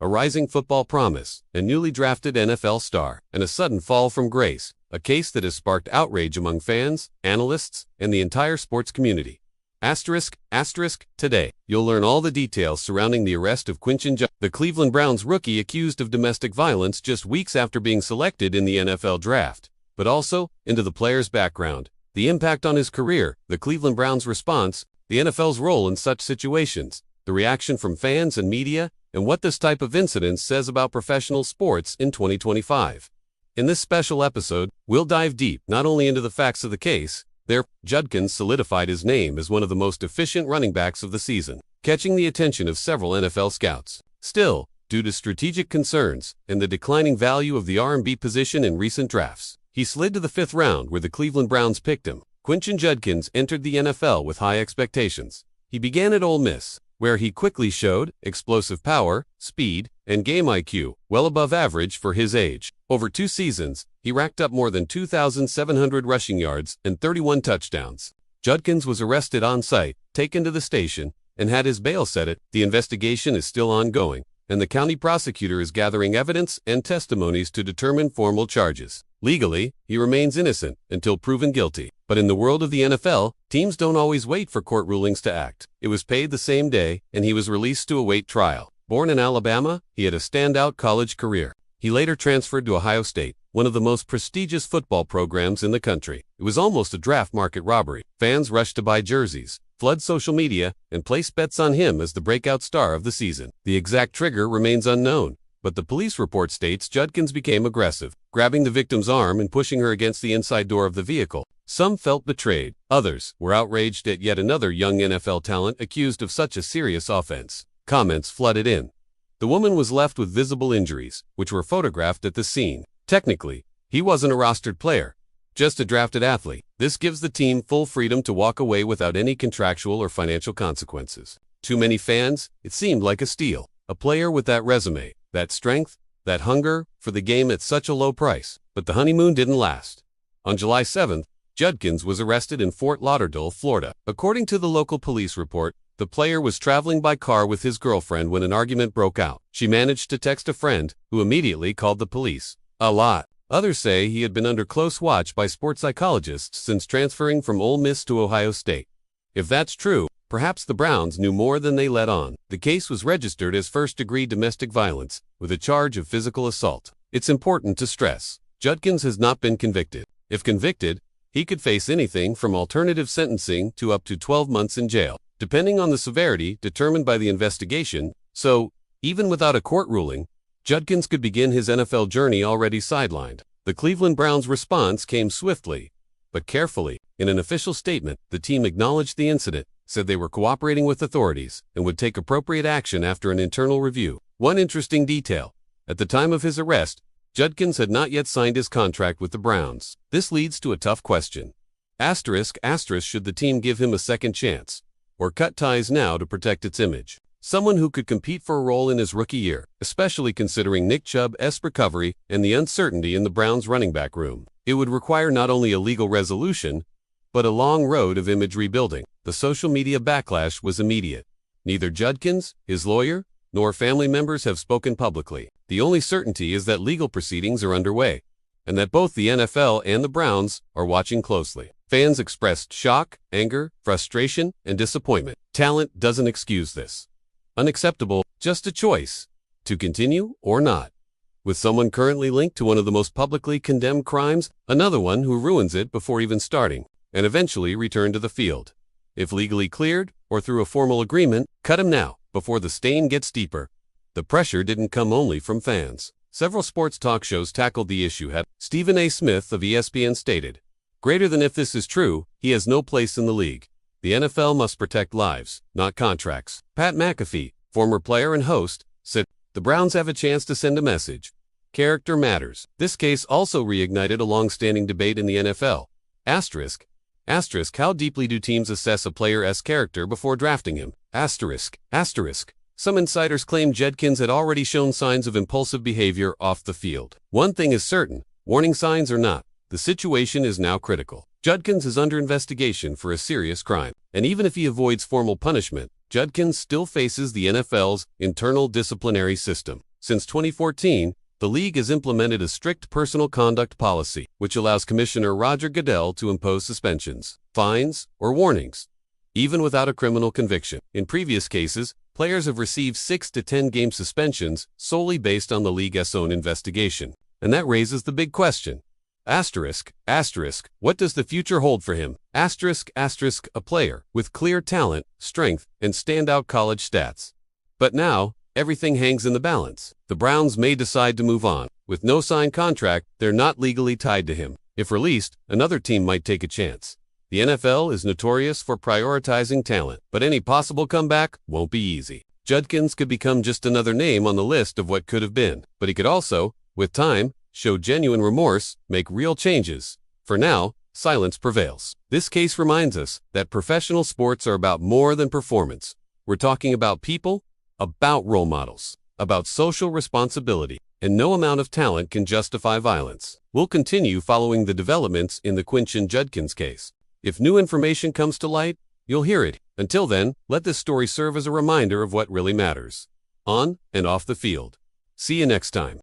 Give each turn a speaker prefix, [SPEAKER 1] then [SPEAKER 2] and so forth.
[SPEAKER 1] a rising football promise, a newly drafted NFL star, and a sudden fall from grace, a case that has sparked outrage among fans, analysts, and the entire sports community. Today, you'll learn all the details surrounding the arrest of Quinshon Judkins, the Cleveland Browns rookie accused of domestic violence just weeks after being selected in the NFL draft, but also into the player's background, the impact on his career, the Cleveland Browns' response, the NFL's role in such situations, the reaction from fans and media, and what this type of incident says about professional sports in 2025. In this special episode, we'll dive deep not only into the facts of the case. Judkins solidified his name as one of the most efficient running backs of the season, catching the attention of several NFL scouts. Still, due to strategic concerns and the declining value of the R&B position in recent drafts, he slid to the 5th round where the Cleveland Browns picked him. Quinshon Judkins entered the NFL with high expectations. He began at Ole Miss, where he quickly showed explosive power, speed, and game IQ, well above average for his age. Over 2 seasons, he racked up more than 2,700 rushing yards and 31 touchdowns. Judkins was arrested on site, taken to the station, and had his bail set. The investigation is still ongoing, and the county prosecutor is gathering evidence and testimonies to determine formal charges. Legally, he remains innocent until proven guilty. But in the world of the NFL, teams don't always wait for court rulings to act. It was paid the same day, and he was released to await trial. Born in Alabama, he had a standout college career. He later transferred to Ohio State, one of the most prestigious football programs in the country. It was almost a draft market robbery. Fans rushed to buy jerseys, flood social media, and place bets on him as the breakout star of the season. The exact trigger remains unknown, but the police report states Judkins became aggressive, grabbing the victim's arm and pushing her against the inside door of the vehicle. Some felt betrayed. Others were outraged at yet another young NFL talent accused of such a serious offense. Comments flooded in. The woman was left with visible injuries, which were photographed at the scene. Technically, he wasn't a rostered player, just a drafted athlete. This gives the team full freedom to walk away without any contractual or financial consequences. To many fans, it seemed like a steal. A player with that resume, that strength, that hunger for the game at such a low price. But the honeymoon didn't last. On July 7th, Judkins was arrested in Fort Lauderdale, Florida. According to the local police report, the player was traveling by car with his girlfriend when an argument broke out. She managed to text a friend, who immediately called the police. A lot. Others say he had been under close watch by sports psychologists since transferring from Ole Miss to Ohio State. If that's true, perhaps the Browns knew more than they let on. The case was registered as first-degree domestic violence, with a charge of physical assault. It's important to stress, Judkins has not been convicted. If convicted, he could face anything from alternative sentencing to up to 12 months in jail, depending on the severity determined by the investigation. So, even without a court ruling, Judkins could begin his NFL journey already sidelined. The Cleveland Browns' response came swiftly, but carefully. In an official statement, the team acknowledged the incident, said they were cooperating with authorities, and would take appropriate action after an internal review. One interesting detail: at the time of his arrest, Judkins had not yet signed his contract with the Browns. This leads to a tough question. Should the team give him a second chance, or cut ties now to protect its image? Someone who could compete for a role in his rookie year, especially considering Nick Chubb's recovery and the uncertainty in the Browns' running back room. It would require not only a legal resolution, but a long road of image rebuilding. The social media backlash was immediate. Neither Judkins, his lawyer, nor family members have spoken publicly. The only certainty is that legal proceedings are underway, and that both the NFL and the Browns are watching closely. Fans expressed shock, anger, frustration, and disappointment. Talent doesn't excuse this. Unacceptable, just a choice, to continue or not. With someone currently linked to one of the most publicly condemned crimes, another one who ruins it before even starting, and eventually return to the field. If legally cleared, or through a formal agreement, cut him now, before the stain gets deeper. The pressure didn't come only from fans. Several sports talk shows tackled the issue. Stephen A. Smith of ESPN stated, "Greater than if this is true, he has no place in the league. The NFL must protect lives, not contracts." Pat McAfee, former player and host, said, "The Browns have a chance to send a message. Character matters." This case also reignited a long-standing debate in the NFL. How deeply do teams assess a player's character before drafting him? Some insiders claim Judkins had already shown signs of impulsive behavior off the field. One thing is certain, warning signs or not, the situation is now critical. Judkins is under investigation for a serious crime, and even if he avoids formal punishment, Judkins still faces the NFL's internal disciplinary system. Since 2014, the league has implemented a strict personal conduct policy, which allows Commissioner Roger Goodell to impose suspensions, fines, or warnings, even without a criminal conviction. In previous cases, players have received 6 to 10 game suspensions solely based on the league's own investigation. And that raises the big question. Asterisk, what does the future hold for him? A player with clear talent, strength, and standout college stats. But now, everything hangs in the balance. The Browns may decide to move on. With no signed contract, they're not legally tied to him. If released, another team might take a chance. The NFL is notorious for prioritizing talent, but any possible comeback won't be easy. Judkins could become just another name on the list of what could have been, but he could also, with time, show genuine remorse, make real changes. For now, silence prevails. This case reminds us that professional sports are about more than performance. We're talking about people, about role models, about social responsibility, and no amount of talent can justify violence. We'll continue following the developments in the Quinshon Judkins case. If new information comes to light, you'll hear it. Until then, let this story serve as a reminder of what really matters, on and off the field. See you next time.